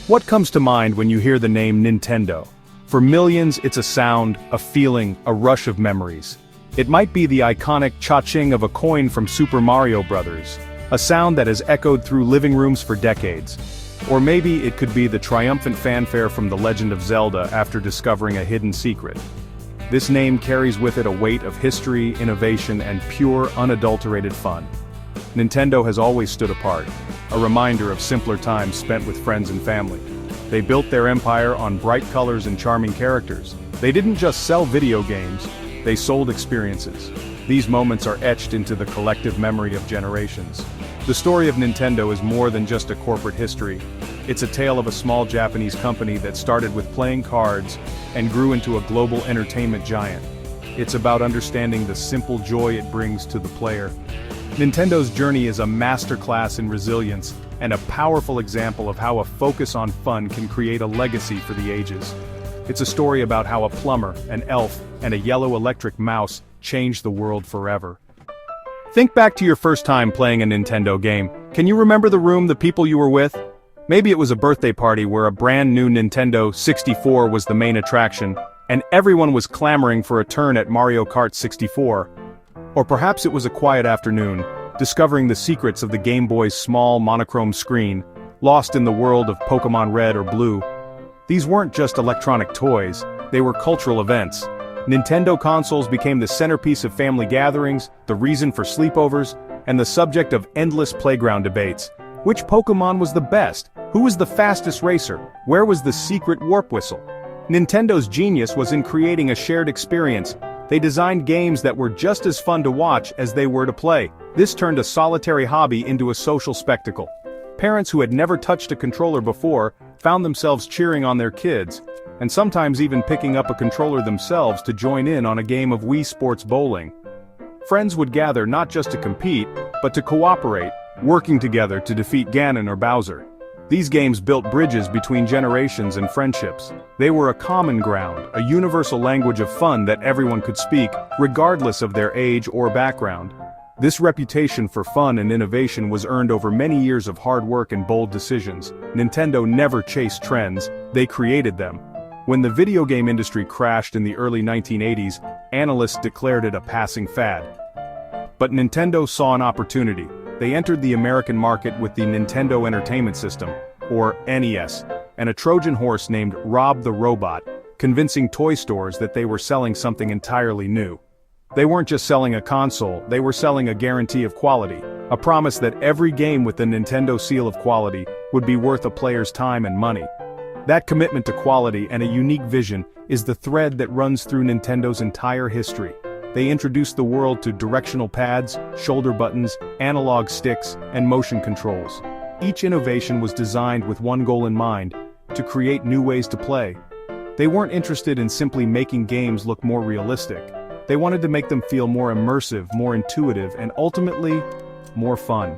What comes to mind when you hear the name Nintendo? For millions, it's a sound, a feeling, a rush of memories. It might be the iconic cha-ching of a coin from Super Mario Bros., a sound that has echoed through living rooms for decades. Or maybe it could be the triumphant fanfare from The Legend of Zelda after discovering a hidden secret. This name carries with it a weight of history, innovation, and pure, unadulterated fun. Nintendo has always stood apart, a reminder of simpler times spent with friends and family. They built their empire on bright colors and charming characters. They didn't just sell video games, they sold experiences. These moments are etched into the collective memory of generations. The story of Nintendo is more than just a corporate history. It's a tale of a small Japanese company that started with playing cards and grew into a global entertainment giant. It's about understanding the simple joy it brings to the player. Nintendo's journey is a masterclass in resilience and a powerful example of how a focus on fun can create a legacy for the ages. It's a story about how a plumber, an elf, and a yellow electric mouse changed the world forever. Think back to your first time playing a Nintendo game. Can you remember the room, the people you were with? Maybe it was a birthday party where a brand new Nintendo 64 was the main attraction, and everyone was clamoring for a turn at Mario Kart 64. Or perhaps it was a quiet afternoon, discovering the secrets of the Game Boy's small monochrome screen, lost in the world of Pokemon Red or Blue. These weren't just electronic toys, they were cultural events. Nintendo consoles became the centerpiece of family gatherings, the reason for sleepovers, and the subject of endless playground debates. Which Pokemon was the best? Who was the fastest racer? Where was the secret warp whistle? Nintendo's genius was in creating a shared experience. They designed games that were just as fun to watch as they were to play. This turned a solitary hobby into a social spectacle. Parents who had never touched a controller before found themselves cheering on their kids, and sometimes even picking up a controller themselves to join in on a game of Wii Sports Bowling. Friends would gather not just to compete, but to cooperate, working together to defeat Ganon or Bowser. These games built bridges between generations and friendships. They were a common ground, a universal language of fun that everyone could speak, regardless of their age or background. This reputation for fun and innovation was earned over many years of hard work and bold decisions. Nintendo never chased trends, they created them. When the video game industry crashed in the early 1980s, analysts declared it a passing fad. But Nintendo saw an opportunity. They entered the American market with the Nintendo Entertainment System, or NES, and a Trojan horse named Rob the Robot, convincing toy stores that they were selling something entirely new. They weren't just selling a console, they were selling a guarantee of quality, a promise that every game with the Nintendo seal of quality would be worth a player's time and money. That commitment to quality and a unique vision is the thread that runs through Nintendo's entire history. They introduced the world to directional pads, shoulder buttons, analog sticks, and motion controls. Each innovation was designed with one goal in mind: to create new ways to play. They weren't interested in simply making games look more realistic. They wanted to make them feel more immersive, more intuitive, and ultimately, more fun.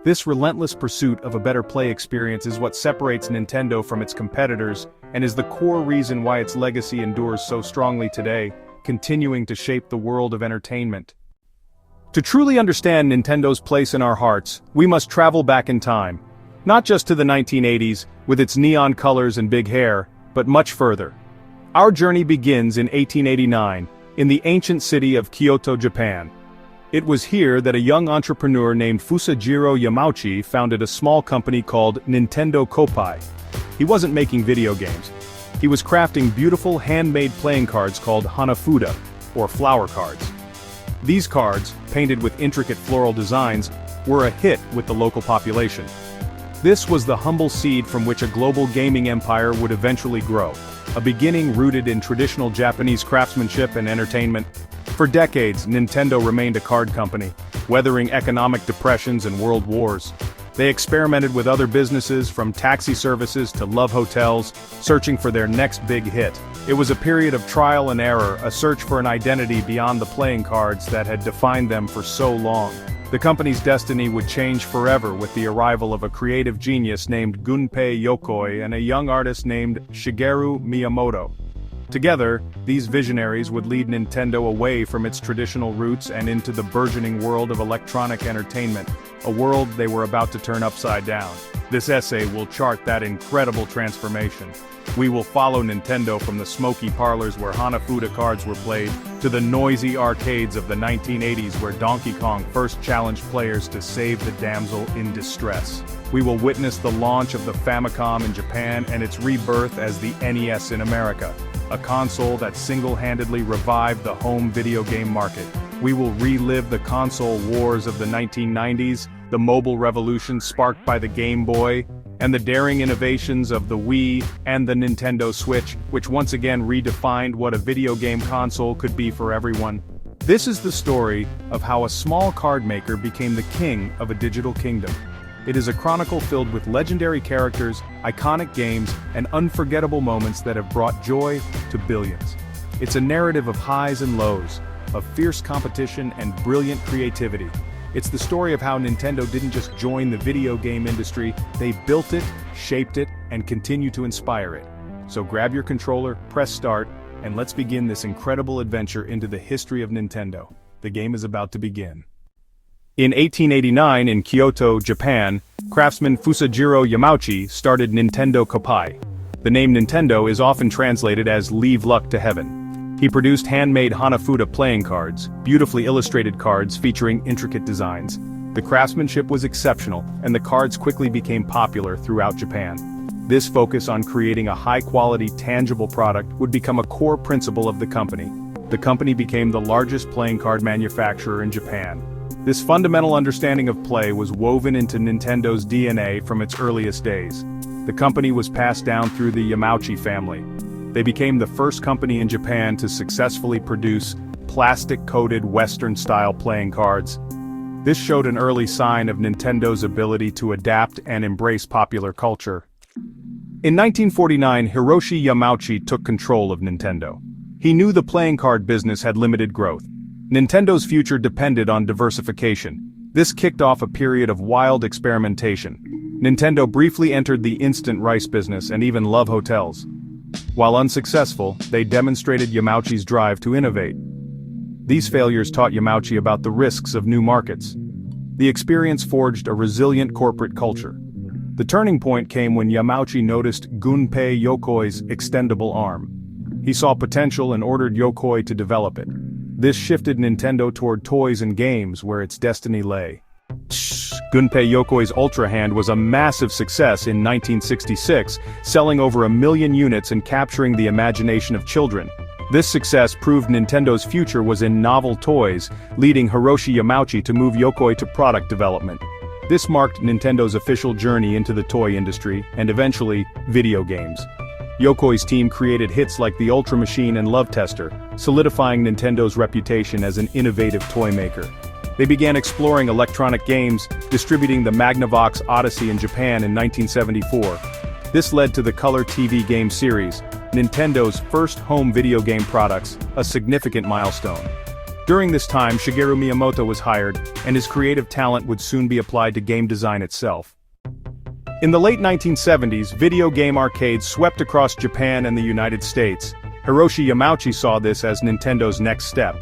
This relentless pursuit of a better play experience is what separates Nintendo from its competitors and is the core reason why its legacy endures so strongly today, continuing to shape the world of entertainment. To truly understand Nintendo's place in our hearts, we must travel back in time. Not just to the 1980s, with its neon colors and big hair, but much further. Our journey begins in 1889, in the ancient city of Kyoto, Japan. It was here that a young entrepreneur named Fusajiro Yamauchi founded a small company called Nintendo Koppai. He wasn't making video games. He was crafting beautiful handmade playing cards called Hanafuda, or flower cards. These cards, painted with intricate floral designs, were a hit with the local population. This was the humble seed from which a global gaming empire would eventually grow, a beginning rooted in traditional Japanese craftsmanship and entertainment. For decades, Nintendo remained a card company, weathering economic depressions and world wars. They experimented with other businesses, from taxi services to love hotels, searching for their next big hit. It was a period of trial and error, a search for an identity beyond the playing cards that had defined them for so long. The company's destiny would change forever with the arrival of a creative genius named Gunpei Yokoi and a young artist named Shigeru Miyamoto. Together, these visionaries would lead Nintendo away from its traditional roots and into the burgeoning world of electronic entertainment, a world they were about to turn upside down. This essay will chart that incredible transformation. We will follow Nintendo from the smoky parlors where Hanafuda cards were played, to the noisy arcades of the 1980s where Donkey Kong first challenged players to save the damsel in distress. We will witness the launch of the Famicom in Japan and its rebirth as the NES in America, a console that single-handedly revived the home video game market. We will relive the console wars of the 1990s, the mobile revolution sparked by the Game Boy, and the daring innovations of the Wii and the Nintendo Switch, which once again redefined what a video game console could be for everyone. This is the story of how a small card maker became the king of a digital kingdom. It is a chronicle filled with legendary characters, iconic games, and unforgettable moments that have brought joy to billions. It's a narrative of highs and lows, of fierce competition and brilliant creativity. It's the story of how Nintendo didn't just join the video game industry, they built it, shaped it, and continue to inspire it. So grab your controller, press start, and let's begin this incredible adventure into the history of Nintendo. The game is about to begin. In 1889 in Kyoto, Japan, craftsman Fusajiro Yamauchi started Nintendo Koppai. The name Nintendo is often translated as "leave luck to heaven." He produced handmade Hanafuda playing cards, beautifully illustrated cards featuring intricate designs. The craftsmanship was exceptional, and the cards quickly became popular throughout Japan. This focus on creating a high-quality, tangible product would become a core principle of the company. The company became the largest playing card manufacturer in Japan. This fundamental understanding of play was woven into Nintendo's DNA from its earliest days. The company was passed down through the Yamauchi family. They became the first company in Japan to successfully produce plastic-coated Western-style playing cards. This showed an early sign of Nintendo's ability to adapt and embrace popular culture. In 1949, Hiroshi Yamauchi took control of Nintendo. He knew the playing card business had limited growth. Nintendo's future depended on diversification. This kicked off a period of wild experimentation. Nintendo briefly entered the instant rice business and even love hotels. While unsuccessful, they demonstrated Yamauchi's drive to innovate. These failures taught Yamauchi about the risks of new markets. The experience forged a resilient corporate culture. The turning point came when Yamauchi noticed Gunpei Yokoi's extendable arm. He saw potential and ordered Yokoi to develop it. This shifted Nintendo toward toys and games where its destiny lay. Gunpei Yokoi's Ultra Hand was a massive success in 1966, selling over 1 million units and capturing the imagination of children. This success proved Nintendo's future was in novel toys, leading Hiroshi Yamauchi to move Yokoi to product development. This marked Nintendo's official journey into the toy industry, and eventually, video games. Yokoi's team created hits like the Ultra Machine and Love Tester, solidifying Nintendo's reputation as an innovative toy maker. They began exploring electronic games, distributing the Magnavox Odyssey in Japan in 1974. This led to the Color TV game series, Nintendo's first home video game products, a significant milestone. During this time, Shigeru Miyamoto was hired, and his creative talent would soon be applied to game design itself. In the late 1970s, video game arcades swept across Japan and the United States. Hiroshi Yamauchi saw this as Nintendo's next step.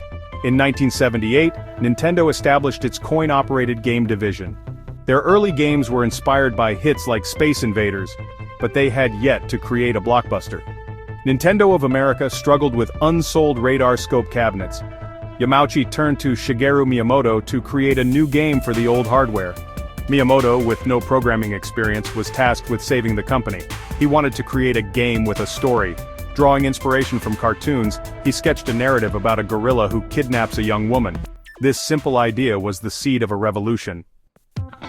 In 1978, Nintendo established its coin-operated game division. Their early games were inspired by hits like Space Invaders, but they had yet to create a blockbuster. Nintendo of America struggled with unsold radar scope cabinets. Yamauchi turned to Shigeru Miyamoto to create a new game for the old hardware. Miyamoto, with no programming experience, was tasked with saving the company. He wanted to create a game with a story. Drawing inspiration from cartoons, he sketched a narrative about a gorilla who kidnaps a young woman. This simple idea was the seed of a revolution.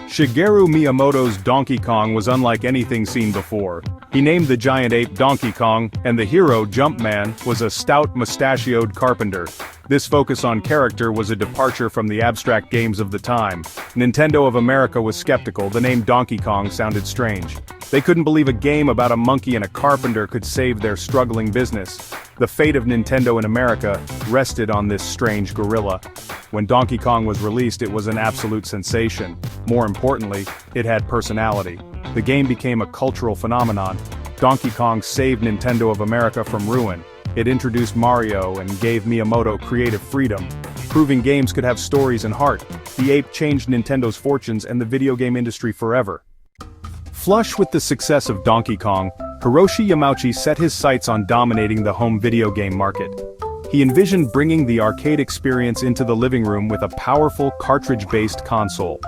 Shigeru Miyamoto's Donkey Kong was unlike anything seen before. He named the giant ape Donkey Kong, and the hero, Jumpman, was a stout mustachioed carpenter. This focus on character was a departure from the abstract games of the time. Nintendo of America was skeptical. The name Donkey Kong sounded strange. They couldn't believe a game about a monkey and a carpenter could save their struggling business. The fate of Nintendo in America rested on this strange gorilla. When Donkey Kong was released, it was an absolute sensation. More importantly, it had personality. The game became a cultural phenomenon. Donkey Kong saved Nintendo of America from ruin. It introduced Mario and gave Miyamoto creative freedom, proving games could have stories and heart. The ape changed Nintendo's fortunes and the video game industry forever. Flush with the success of Donkey Kong, Hiroshi Yamauchi set his sights on dominating the home video game market. He envisioned bringing the arcade experience into the living room with a powerful cartridge-based console.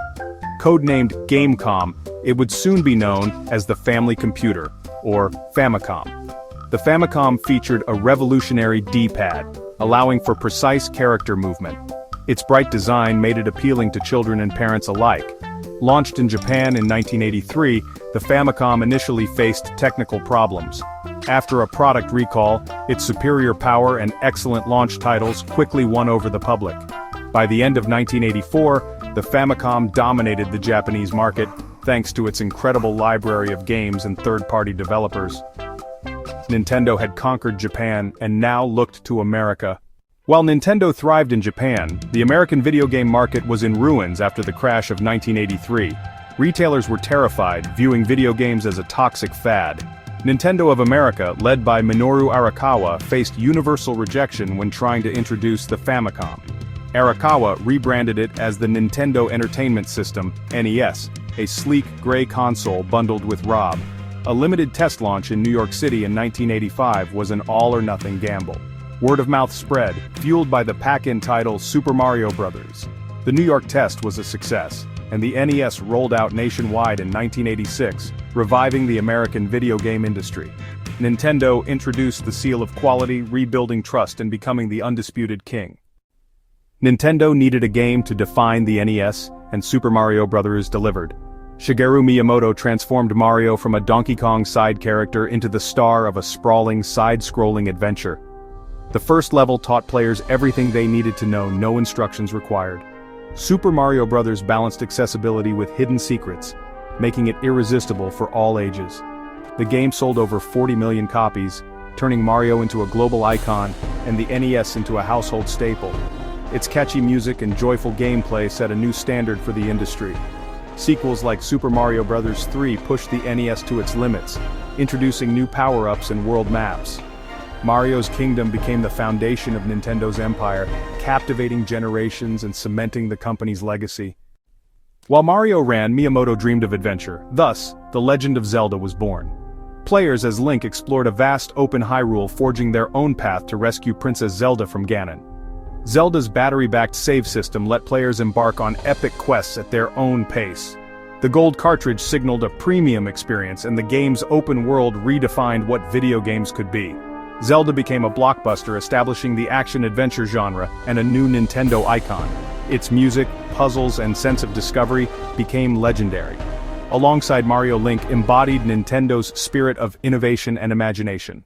Codenamed Gamecom, it would soon be known as the Family Computer, or Famicom. The Famicom featured a revolutionary D-pad, allowing for precise character movement. Its bright design made it appealing to children and parents alike. Launched in Japan in 1983, the Famicom initially faced technical problems. After a product recall, its superior power and excellent launch titles quickly won over the public. By the end of 1984, the Famicom dominated the Japanese market, thanks to its incredible library of games and third-party developers. Nintendo had conquered Japan and now looked to America. While Nintendo thrived in Japan, the American video game market was in ruins after the crash of 1983. Retailers were terrified, viewing video games as a toxic fad. Nintendo of America, led by Minoru Arakawa, faced universal rejection when trying to introduce the Famicom. Arakawa rebranded it as the Nintendo Entertainment System, NES, a sleek gray console bundled with ROM. A limited test launch in New York City in 1985 was an all-or-nothing gamble. Word-of-mouth spread, fueled by the pack-in title Super Mario Bros. The New York test was a success, and the NES rolled out nationwide in 1986, reviving the American video game industry. Nintendo introduced the seal of quality, rebuilding trust and becoming the undisputed king. Nintendo needed a game to define the NES, and Super Mario Bros. Delivered. Shigeru Miyamoto transformed Mario from a Donkey Kong side character into the star of a sprawling, side-scrolling adventure. The first level taught players everything they needed to know, no instructions required. Super Mario Bros. Balanced accessibility with hidden secrets, making it irresistible for all ages. The game sold over 40 million copies, turning Mario into a global icon and the NES into a household staple. Its catchy music and joyful gameplay set a new standard for the industry. Sequels like Super Mario Bros. 3 pushed the NES to its limits, introducing new power-ups and world maps. Mario's Kingdom became the foundation of Nintendo's empire, captivating generations and cementing the company's legacy. While Mario ran, Miyamoto dreamed of adventure. Thus, The Legend of Zelda was born. Players as Link explored a vast open Hyrule, forging their own path to rescue Princess Zelda from Ganon. Zelda's battery-backed save system let players embark on epic quests at their own pace. The gold cartridge signaled a premium experience, and the game's open world redefined what video games could be. Zelda became a blockbuster, establishing the action-adventure genre and a new Nintendo icon. Its music, puzzles, and sense of discovery became legendary. Alongside Mario, Link embodied Nintendo's spirit of innovation and imagination.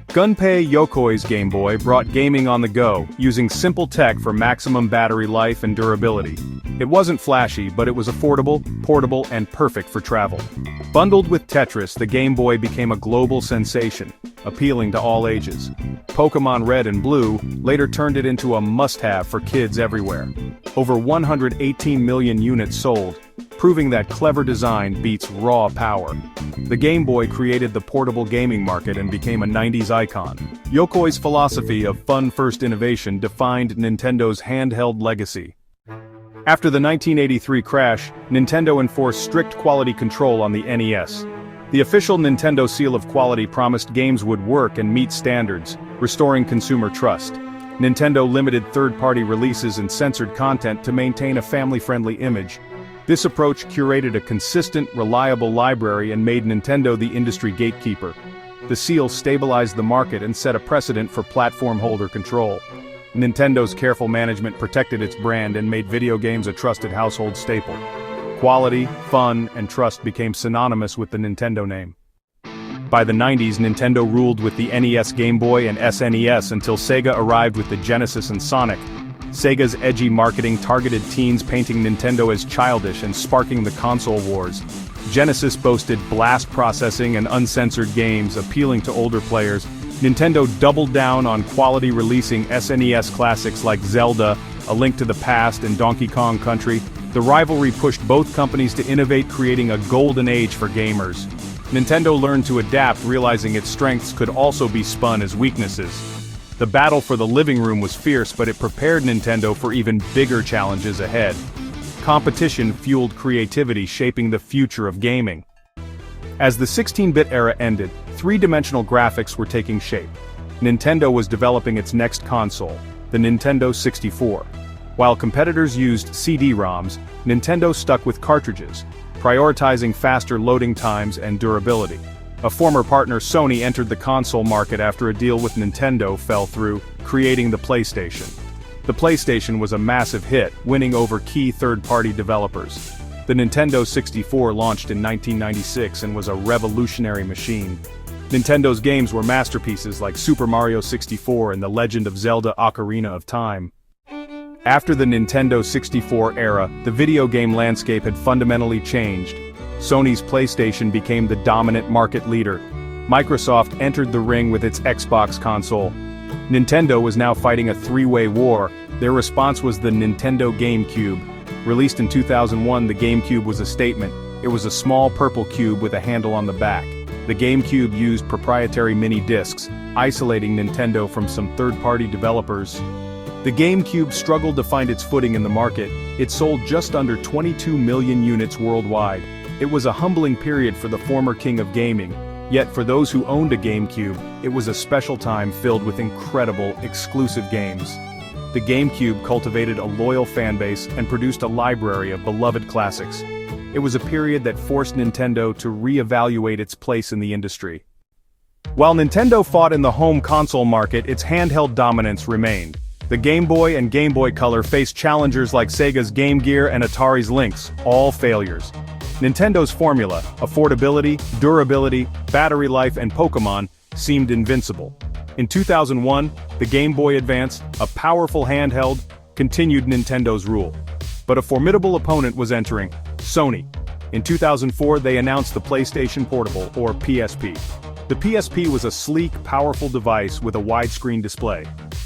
Gunpei Yokoi's Game Boy brought gaming on the go, using simple tech for maximum battery life and durability. It wasn't flashy, but it was affordable, portable, and perfect for travel. Bundled with Tetris, the Game Boy became a global sensation, appealing to all ages. Pokémon Red and Blue later turned it into a must-have for kids everywhere. Over 118 million units sold, proving that clever design beats raw power. The Game Boy created the portable gaming market and became a 90s icon. Yokoi's philosophy of fun-first innovation defined Nintendo's handheld legacy. After the 1983 crash, Nintendo enforced strict quality control on the NES. The official Nintendo seal of quality promised games would work and meet standards, restoring consumer trust. Nintendo limited third-party releases and censored content to maintain a family-friendly image. This approach curated a consistent, reliable library and made Nintendo the industry gatekeeper. The seal stabilized the market and set a precedent for platform holder control. Nintendo's careful management protected its brand and made video games a trusted household staple. Quality, fun, and trust became synonymous with the Nintendo name. By the 90s, Nintendo ruled with the NES, Game Boy, and SNES until Sega arrived with the Genesis and Sonic. Sega's edgy marketing targeted teens, painting Nintendo as childish and sparking the console wars. Genesis boasted blast processing and uncensored games, appealing to older players. Nintendo doubled down on quality, releasing SNES classics like Zelda, A Link to the Past, and Donkey Kong Country. The rivalry pushed both companies to innovate, creating a golden age for gamers. Nintendo learned to adapt, realizing its strengths could also be spun as weaknesses. The battle for the living room was fierce, but it prepared Nintendo for even bigger challenges ahead. Competition fueled creativity, shaping the future of gaming. As the 16-bit era ended, three-dimensional graphics were taking shape. Nintendo was developing its next console, the Nintendo 64. While competitors used CD-ROMs, Nintendo stuck with cartridges, prioritizing faster loading times and durability. A former partner, Sony, entered the console market after a deal with Nintendo fell through, creating the PlayStation. The PlayStation was a massive hit, winning over key third-party developers. The Nintendo 64 launched in 1996 and was a revolutionary machine. Nintendo's games were masterpieces like Super Mario 64 and The Legend of Zelda: Ocarina of Time. After the Nintendo 64 era, the video game landscape had fundamentally changed. Sony's PlayStation became the dominant market leader. Microsoft entered the ring with its Xbox console. Nintendo was now fighting a three-way war. Their response was the Nintendo GameCube. Released in 2001, the GameCube was a statement. It was a small purple cube with a handle on the back. The GameCube used proprietary mini-discs, isolating Nintendo from some third-party developers. The GameCube struggled to find its footing in the market. It sold just under 22 million units worldwide. It was a humbling period for the former king of gaming. Yet for those who owned a GameCube, it was a special time filled with incredible, exclusive games. The GameCube cultivated a loyal fanbase and produced a library of beloved classics. It was a period that forced Nintendo to re-evaluate its place in the industry. While Nintendo fought in the home console market, its handheld dominance remained. The Game Boy and Game Boy Color faced challengers like Sega's Game Gear and Atari's Lynx, all failures. Nintendo's formula, affordability, durability, battery life, and Pokémon, seemed invincible. In 2001, the Game Boy Advance, a powerful handheld, continued Nintendo's rule. But a formidable opponent was entering, Sony. In 2004, they announced the PlayStation Portable, or PSP. The PSP was a sleek, powerful device with a widescreen display.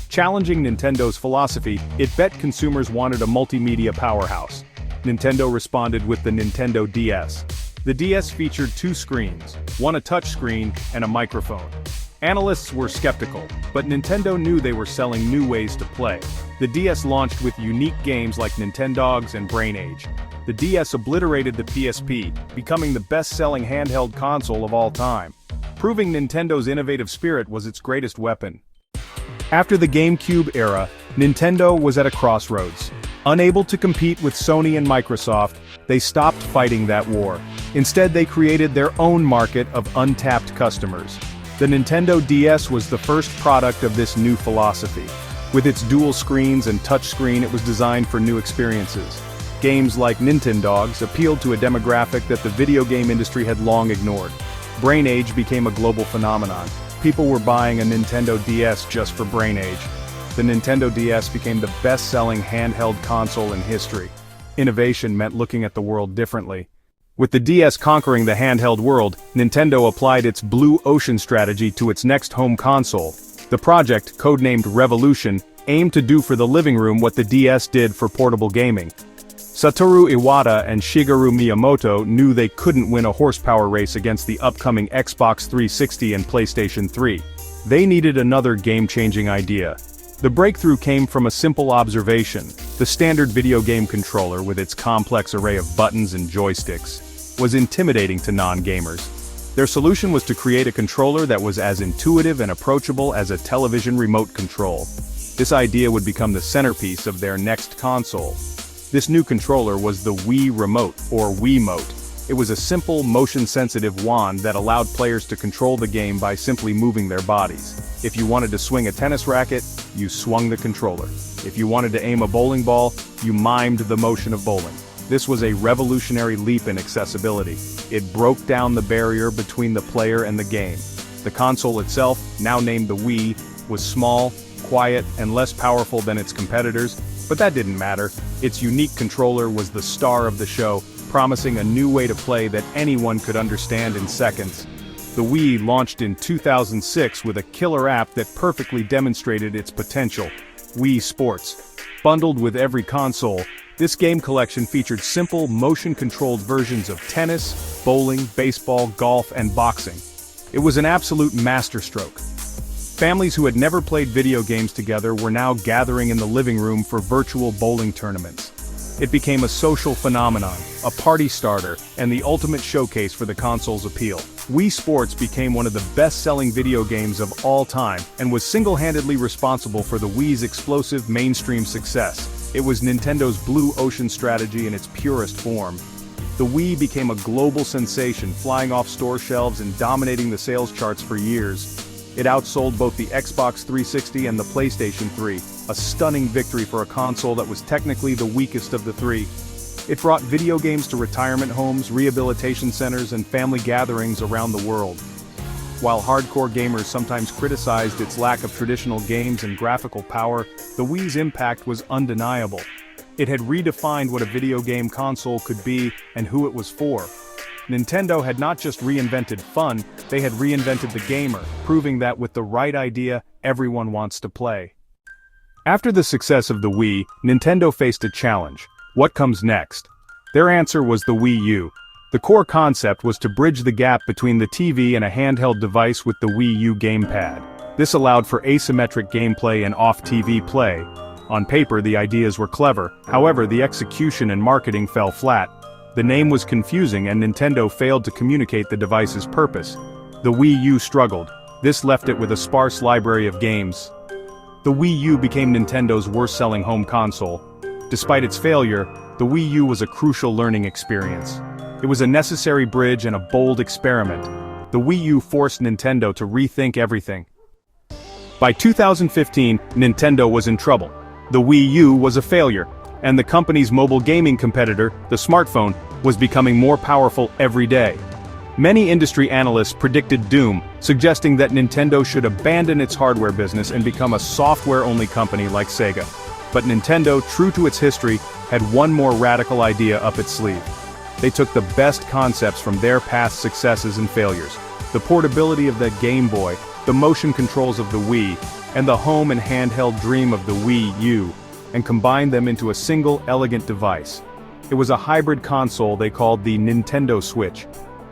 Challenging Nintendo's philosophy, it bet consumers wanted a multimedia powerhouse. Nintendo responded with the Nintendo DS. The DS featured two screens, one a touchscreen and a microphone. Analysts were skeptical, but Nintendo knew they were selling new ways to play. The DS launched with unique games like Nintendogs and Brain Age. The DS obliterated the PSP, becoming the best-selling handheld console of all time. Proving Nintendo's innovative spirit was its greatest weapon. After the GameCube era, Nintendo was at a crossroads. Unable to compete with Sony and Microsoft, they stopped fighting that war. Instead, they created their own market of untapped customers. The Nintendo DS was the first product of this new philosophy. With its dual screens and touchscreen, it was designed for new experiences. Games like Nintendogs appealed to a demographic that the video game industry had long ignored. Brain Age became a global phenomenon. People were buying a Nintendo DS just for Brain Age. The Nintendo DS became the best-selling handheld console in history. Innovation meant looking at the world differently. With the DS conquering the handheld world, Nintendo applied its Blue Ocean strategy to its next home console. The project, codenamed Revolution, aimed to do for the living room what the DS did for portable gaming. Satoru Iwata and Shigeru Miyamoto knew they couldn't win a horsepower race against the upcoming Xbox 360 and PlayStation 3. They needed another game-changing idea. The breakthrough came from a simple observation. The standard video game controller, with its complex array of buttons and joysticks, was intimidating to non-gamers. Their solution was to create a controller that was as intuitive and approachable as a television remote control. This idea would become the centerpiece of their next console. This new controller was the Wii Remote, or Wiimote. It was a simple, motion-sensitive wand that allowed players to control the game by simply moving their bodies. If you wanted to swing a tennis racket, you swung the controller. If you wanted to aim a bowling ball, you mimed the motion of bowling. This was a revolutionary leap in accessibility. It broke down the barrier between the player and the game. The console itself, now named the Wii, was small, quiet, and less powerful than its competitors, but that didn't matter. Its unique controller was the star of the show, promising a new way to play that anyone could understand in seconds. The Wii launched in 2006 with a killer app that perfectly demonstrated its potential, Wii Sports. Bundled with every console, This game collection featured simple, motion-controlled versions of tennis, bowling, baseball, golf, and boxing. It was an absolute masterstroke. Families who had never played video games together were now gathering in the living room for virtual bowling tournaments. It became a social phenomenon, a party starter, and the ultimate showcase for the console's appeal. Wii Sports became one of the best-selling video games of all time, and was single-handedly responsible for the Wii's explosive mainstream success. It was Nintendo's blue ocean strategy in its purest form. The Wii became a global sensation, flying off store shelves and dominating the sales charts for years. It outsold both the Xbox 360 and the PlayStation 3, a stunning victory for a console that was technically the weakest of the three. It brought video games to retirement homes, rehabilitation centers, and family gatherings around the world. While hardcore gamers sometimes criticized its lack of traditional games and graphical power, the Wii's impact was undeniable. It had redefined what a video game console could be and who it was for. Nintendo had not just reinvented fun, they had reinvented the gamer, proving that with the right idea, everyone wants to play. After the success of the Wii, Nintendo faced a challenge. What comes next? Their answer was the Wii U. The core concept was to bridge the gap between the TV and a handheld device with the Wii U gamepad. This allowed for asymmetric gameplay and off-TV play. On paper, the ideas were clever, however, the execution and marketing fell flat. The name was confusing and Nintendo failed to communicate the device's purpose. The Wii U struggled. This left it with a sparse library of games. The Wii U became Nintendo's worst-selling home console. Despite its failure, the Wii U was a crucial learning experience. It was a necessary bridge and a bold experiment. The Wii U forced Nintendo to rethink everything. By 2015, Nintendo was in trouble. The Wii U was a failure, and the company's mobile gaming competitor, the smartphone, was becoming more powerful every day. Many industry analysts predicted doom, suggesting that Nintendo should abandon its hardware business and become a software-only company like Sega. But Nintendo, true to its history, had one more radical idea up its sleeve. They took the best concepts from their past successes and failures, the portability of the Game Boy, the motion controls of the Wii, and the home and handheld dream of the Wii U, and combined them into a single, elegant device. It was a hybrid console they called the Nintendo Switch.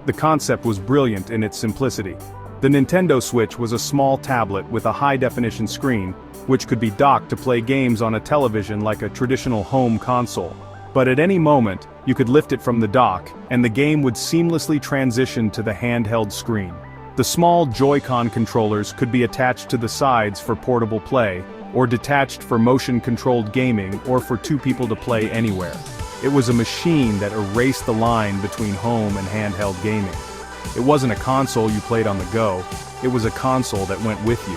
The concept was brilliant in its simplicity. The Nintendo Switch was a small tablet with a high-definition screen, which could be docked to play games on a television like a traditional home console. But at any moment, you could lift it from the dock, and the game would seamlessly transition to the handheld screen. The small Joy-Con controllers could be attached to the sides for portable play, or detached for motion-controlled gaming or for two people to play anywhere. It was a machine that erased the line between home and handheld gaming. It wasn't a console you played on the go, it was a console that went with you.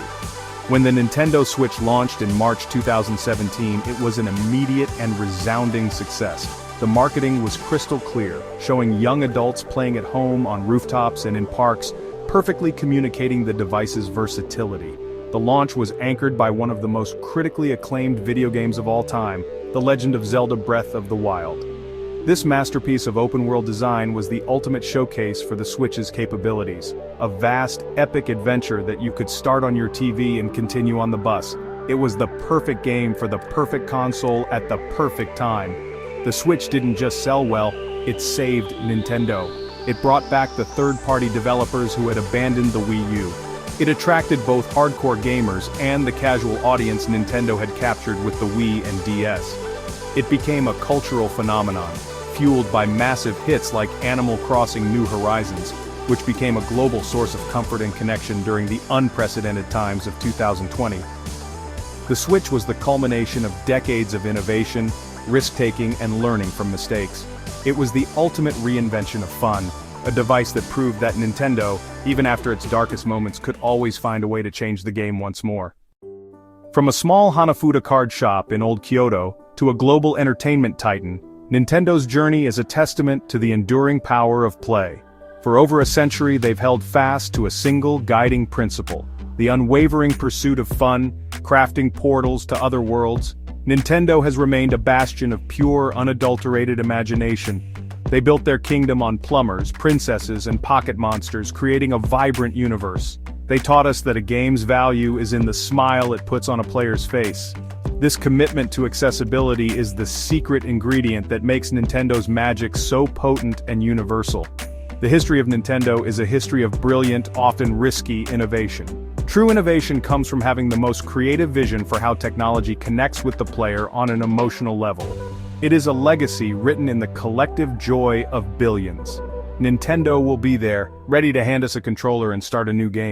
When the Nintendo Switch launched in March 2017, it was an immediate and resounding success. The marketing was crystal clear, showing young adults playing at home, on rooftops, and in parks, perfectly communicating the device's versatility. The launch was anchored by one of the most critically acclaimed video games of all time, The Legend of Zelda: Breath of the Wild. This masterpiece of open-world design was the ultimate showcase for the Switch's capabilities, a vast, epic adventure that you could start on your TV and continue on the bus. It was the perfect game for the perfect console at the perfect time. The Switch didn't just sell well, it saved Nintendo. It brought back the third-party developers who had abandoned the Wii U. It attracted both hardcore gamers and the casual audience Nintendo had captured with the Wii and DS. It became a cultural phenomenon, fueled by massive hits like Animal Crossing: New Horizons, which became a global source of comfort and connection during the unprecedented times of 2020. The Switch was the culmination of decades of innovation, risk-taking, and learning from mistakes. It was the ultimate reinvention of fun, a device that proved that Nintendo, even after its darkest moments, could always find a way to change the game once more. From a small Hanafuda card shop in Old Kyoto to a global entertainment titan, Nintendo's journey is a testament to the enduring power of play. For over a century, they've held fast to a single guiding principle: the unwavering pursuit of fun, crafting portals to other worlds. Nintendo has remained a bastion of pure, unadulterated imagination. They built their kingdom on plumbers, princesses, and pocket monsters, creating a vibrant universe. They taught us that a game's value is in the smile it puts on a player's face. This commitment to accessibility is the secret ingredient that makes Nintendo's magic so potent and universal. The history of Nintendo is a history of brilliant, often risky innovation. True innovation comes from having the most creative vision for how technology connects with the player on an emotional level. It is a legacy written in the collective joy of billions. Nintendo will be there, ready to hand us a controller and start a new game.